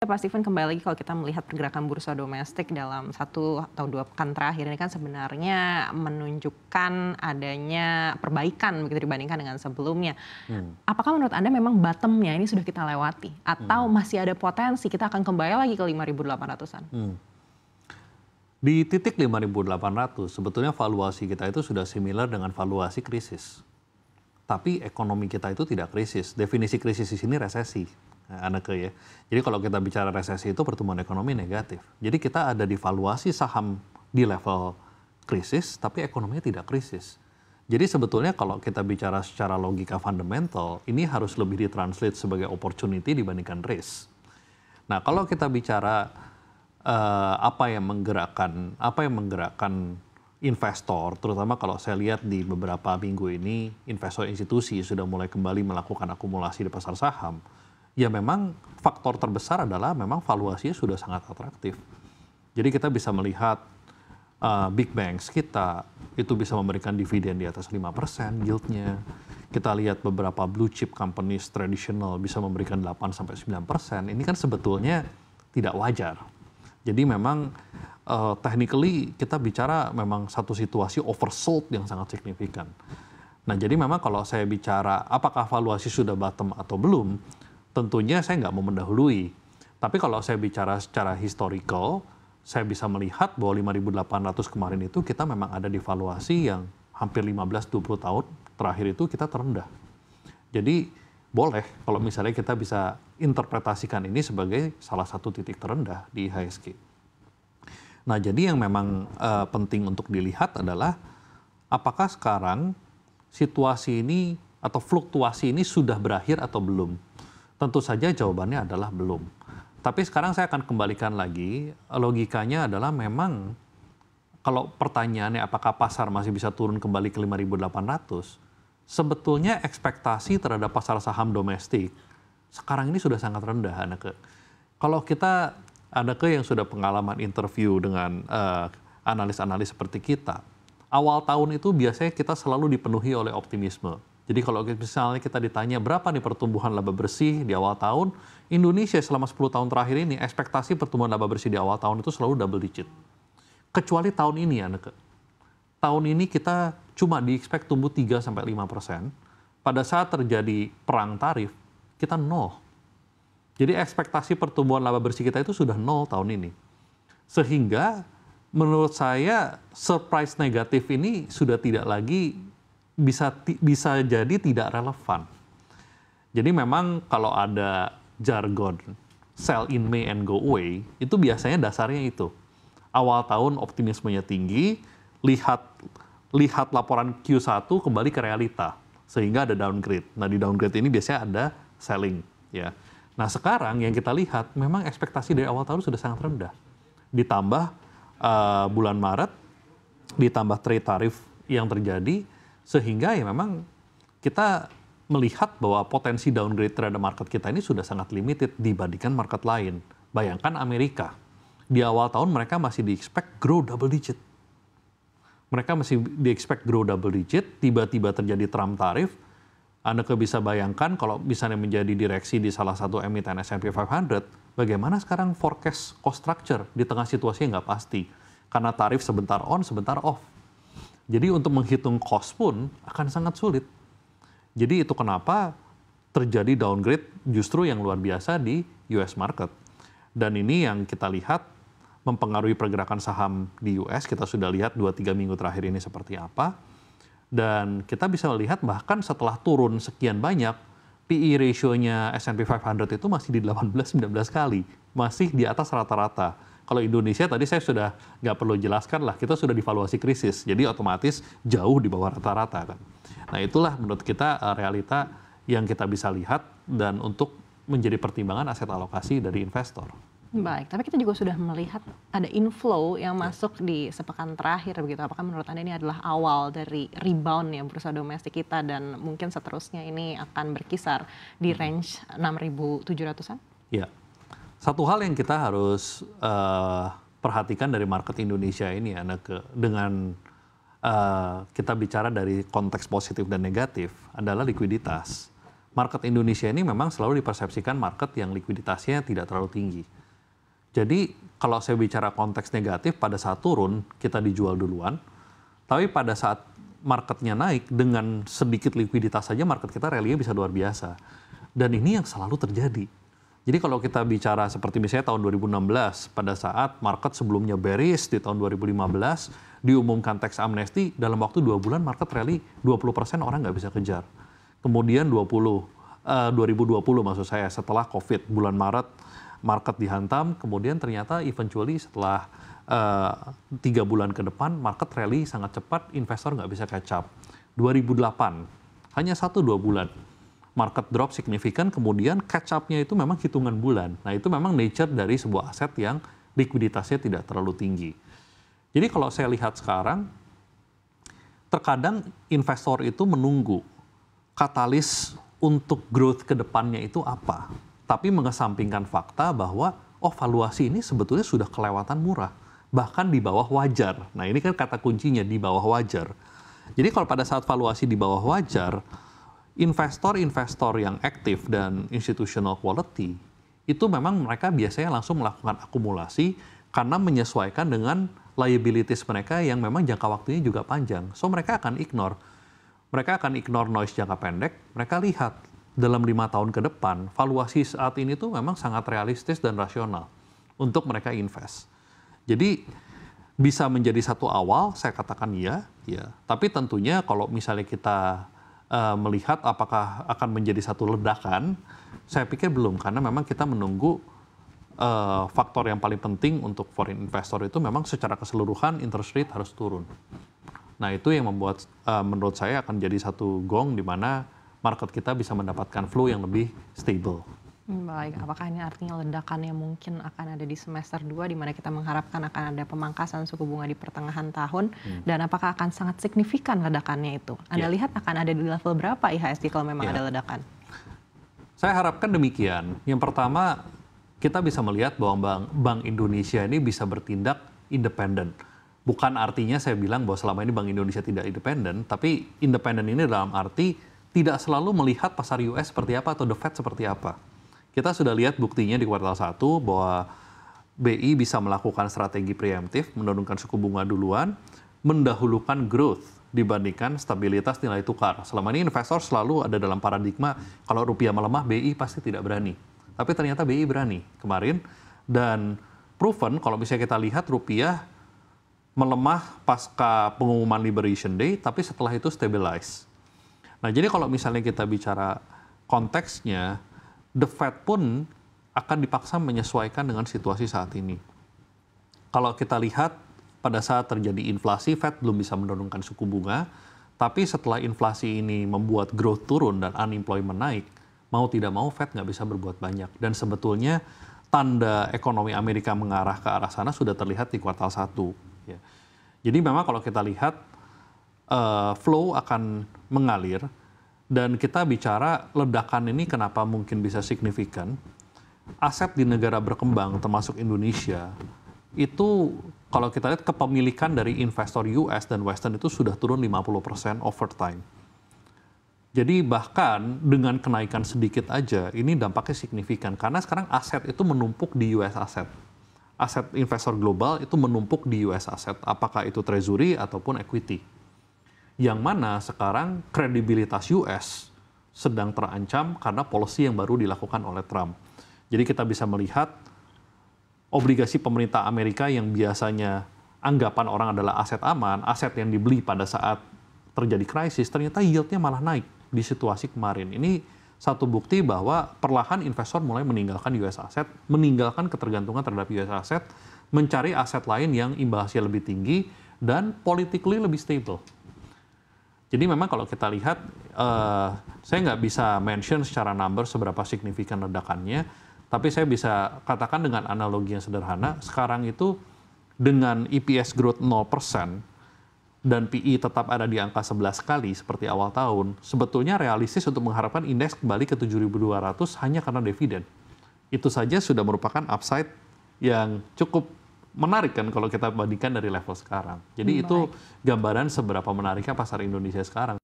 Pak Steven, kembali lagi kalau kita melihat pergerakan bursa domestik dalam 1 atau 2 pekan terakhir ini kan sebenarnya menunjukkan adanya perbaikan begitu dibandingkan dengan sebelumnya. Apakah menurut Anda memang bottom-nya ini sudah kita lewati? Atau masih ada potensi kita akan kembali lagi ke 5.800-an? Di titik 5.800 sebetulnya valuasi kita itu sudah similar dengan valuasi krisis. Tapi ekonomi kita itu tidak krisis. Definisi krisis di sini resesi. Ya. Jadi kalau kita bicara resesi itu pertumbuhan ekonomi negatif. Jadi kita ada di valuasi saham di level krisis, tapi ekonominya tidak krisis. Jadi sebetulnya kalau kita bicara secara logika fundamental, ini harus lebih ditranslate sebagai opportunity dibandingkan risk. Nah kalau kita bicara apa yang menggerakkan investor, terutama kalau saya lihat di beberapa minggu ini, investor institusi sudah mulai kembali melakukan akumulasi di pasar saham. Ya memang faktor terbesar adalah memang valuasinya sudah sangat atraktif. Jadi kita bisa melihat big banks kita itu bisa memberikan dividen di atas 5% yieldnya. Kita lihat beberapa blue chip companies tradisional bisa memberikan 8-9%. Ini kan sebetulnya tidak wajar. Jadi memang technically kita bicara memang satu situasi oversold yang sangat signifikan. Nah jadi memang kalau saya bicara apakah valuasi sudah bottom atau belum, tentunya saya nggak mau mendahului. Tapi kalau saya bicara secara historical, saya bisa melihat bahwa 5.800 kemarin itu kita memang ada di valuasi yang hampir 15-20 tahun terakhir itu kita terendah. Jadi boleh kalau misalnya kita bisa interpretasikan ini sebagai salah satu titik terendah di IHSG. Nah jadi yang memang penting untuk dilihat adalah apakah sekarang situasi ini atau fluktuasi ini sudah berakhir atau belum. Tentu saja jawabannya adalah belum. Tapi sekarang saya akan kembalikan lagi, logikanya adalah memang kalau pertanyaannya apakah pasar masih bisa turun kembali ke 5.800, sebetulnya ekspektasi terhadap pasar saham domestik sekarang ini sudah sangat rendah, Anneke. Kalau kita, Anneke yang sudah pengalaman interview dengan analis-analis seperti kita, awal tahun itu biasanya kita selalu dipenuhi oleh optimisme. Jadi kalau misalnya kita ditanya berapa nih pertumbuhan laba bersih di awal tahun, Indonesia selama 10 tahun terakhir ini ekspektasi pertumbuhan laba bersih di awal tahun itu selalu double digit. Kecuali tahun ini ya, Anneke. Tahun ini kita cuma di-expect tumbuh 3-5%. Pada saat terjadi perang tarif, kita 0. Jadi ekspektasi pertumbuhan laba bersih kita itu sudah 0 tahun ini. Sehingga menurut saya surprise negatif ini sudah tidak lagi bisa jadi tidak relevan. Jadi memang kalau ada jargon sell in May and go away, itu biasanya dasarnya itu. Awal tahun optimismenya tinggi, lihat laporan Q1 kembali ke realita, sehingga ada downgrade. Nah di downgrade ini biasanya ada selling. Ya. Nah sekarang yang kita lihat memang ekspektasi dari awal tahun sudah sangat rendah. Ditambah bulan Maret, ditambah trade tarif yang terjadi, sehingga ya memang kita melihat bahwa potensi downgrade terhadap market kita ini sudah sangat limited dibandingkan market lain. Bayangkan Amerika, di awal tahun mereka masih di-expect grow double digit. Mereka masih di-expect grow double digit, tiba-tiba terjadi Trump tarif. Anda bisa bayangkan kalau misalnya menjadi direksi di salah satu emiten S&P 500, bagaimana sekarang forecast cost structure di tengah situasi yang nggak pasti. Karena tarif sebentar on, sebentar off. Jadi untuk menghitung cost pun akan sangat sulit. Jadi itu kenapa terjadi downgrade justru yang luar biasa di US market. Dan ini yang kita lihat mempengaruhi pergerakan saham di US. Kita sudah lihat 2-3 minggu terakhir ini seperti apa. Dan kita bisa melihat bahkan setelah turun sekian banyak, PE ratio-nya S&P 500 itu masih di 18-19 kali. Masih di atas rata-rata. Kalau Indonesia tadi saya sudah nggak perlu jelaskan lah, kita sudah divaluasi krisis, jadi otomatis jauh di bawah rata-rata kan. Nah itulah menurut kita realita yang kita bisa lihat dan untuk menjadi pertimbangan aset alokasi dari investor. Baik, tapi kita juga sudah melihat ada inflow yang masuk di sepekan terakhir begitu. Apakah menurut Anda ini adalah awal dari rebound ya bursa domestik kita dan mungkin seterusnya ini akan berkisar di range 6.700-an? Ya. Satu hal yang kita harus perhatikan dari market Indonesia ini ya, dengan kita bicara dari konteks positif dan negatif adalah likuiditas. Market Indonesia ini memang selalu dipersepsikan market yang likuiditasnya tidak terlalu tinggi. Jadi kalau saya bicara konteks negatif, pada saat turun kita dijual duluan, tapi pada saat marketnya naik dengan sedikit likuiditas saja market kita rally-nya bisa luar biasa. Dan ini yang selalu terjadi. Jadi kalau kita bicara seperti misalnya tahun 2016, pada saat market sebelumnya bearish di tahun 2015, diumumkan tax amnesty, dalam waktu 2 bulan market rally 20% orang nggak bisa kejar. Kemudian 2020 maksud saya, setelah COVID, bulan Maret, market dihantam, kemudian ternyata eventually setelah 3 bulan ke depan, market rally sangat cepat, investor nggak bisa catch up. 2008, hanya 1-2 bulan, market drop signifikan, kemudian catch up-nya itu memang hitungan bulan. Nah itu memang nature dari sebuah aset yang likuiditasnya tidak terlalu tinggi. Jadi kalau saya lihat sekarang, terkadang investor itu menunggu katalis untuk growth ke depannya itu apa. Tapi mengesampingkan fakta bahwa, valuasi ini sebetulnya sudah kelewatan murah. Bahkan di bawah wajar. Nah ini kan kata kuncinya, di bawah wajar. Jadi kalau pada saat valuasi di bawah wajar, investor-investor yang aktif dan institutional quality, itu memang mereka biasanya langsung melakukan akumulasi karena menyesuaikan dengan liabilities mereka yang memang jangka waktunya juga panjang. So mereka akan ignore. Mereka akan ignore noise jangka pendek, mereka lihat dalam 5 tahun ke depan, valuasi saat ini tuh memang sangat realistis dan rasional untuk mereka invest. Jadi bisa menjadi satu awal, saya katakan iya. Tapi tentunya kalau misalnya kita melihat apakah akan menjadi satu ledakan, saya pikir belum, karena memang kita menunggu faktor yang paling penting untuk foreign investor itu memang secara keseluruhan interest rate harus turun. Nah itu yang membuat menurut saya akan jadi satu gong di mana market kita bisa mendapatkan flow yang lebih stable. Baik, apakah ini artinya ledakan yang mungkin akan ada di semester 2 di mana kita mengharapkan akan ada pemangkasan suku bunga di pertengahan tahun dan apakah akan sangat signifikan ledakannya itu? Anda lihat akan ada di level berapa IHSG kalau memang ada ledakan? Saya harapkan demikian. Yang pertama, kita bisa melihat bahwa Bank Indonesia ini bisa bertindak independen. Bukan artinya saya bilang bahwa selama ini Bank Indonesia tidak independen, tapi independen ini dalam arti tidak selalu melihat pasar US seperti apa atau The Fed seperti apa. Kita sudah lihat buktinya di kuartal 1 bahwa BI bisa melakukan strategi preemptif, menurunkan suku bunga duluan, mendahulukan growth dibandingkan stabilitas nilai tukar. Selama ini investor selalu ada dalam paradigma kalau rupiah melemah, BI pasti tidak berani. Tapi ternyata BI berani kemarin, dan proven kalau misalnya kita lihat rupiah melemah pasca pengumuman Liberation Day, tapi setelah itu stabilize. Nah jadi kalau misalnya kita bicara konteksnya, The Fed pun akan dipaksa menyesuaikan dengan situasi saat ini. Kalau kita lihat pada saat terjadi inflasi, Fed belum bisa menurunkan suku bunga, tapi setelah inflasi ini membuat growth turun dan unemployment naik, mau tidak mau Fed nggak bisa berbuat banyak. Dan sebetulnya tanda ekonomi Amerika mengarah ke arah sana sudah terlihat di kuartal 1. Ya. Jadi memang kalau kita lihat flow akan mengalir. Dan kita bicara ledakan ini kenapa mungkin bisa signifikan. Aset di negara berkembang termasuk Indonesia, itu kalau kita lihat kepemilikan dari investor US dan Western itu sudah turun 50% over time. Jadi bahkan dengan kenaikan sedikit aja, ini dampaknya signifikan. Karena sekarang aset itu menumpuk di US aset. Aset investor global itu menumpuk di US aset, apakah itu treasury ataupun equity. Yang mana sekarang kredibilitas US sedang terancam karena policy yang baru dilakukan oleh Trump. Jadi kita bisa melihat obligasi pemerintah Amerika yang biasanya anggapan orang adalah aset aman, aset yang dibeli pada saat terjadi krisis, ternyata yield-nya malah naik di situasi kemarin. Ini satu bukti bahwa perlahan investor mulai meninggalkan US aset, meninggalkan ketergantungan terhadap US aset, mencari aset lain yang imbasnya lebih tinggi dan politically lebih stable. Jadi memang kalau kita lihat, saya nggak bisa mention secara number seberapa signifikan ledakannya, tapi saya bisa katakan dengan analogi yang sederhana, sekarang itu dengan EPS growth 0% dan PE tetap ada di angka 11 kali seperti awal tahun, sebetulnya realistis untuk mengharapkan indeks kembali ke 7.200 hanya karena dividen. Itu saja sudah merupakan upside yang cukup menarik kan kalau kita bandingkan dari level sekarang. Jadi itu gambaran seberapa menariknya pasar Indonesia sekarang.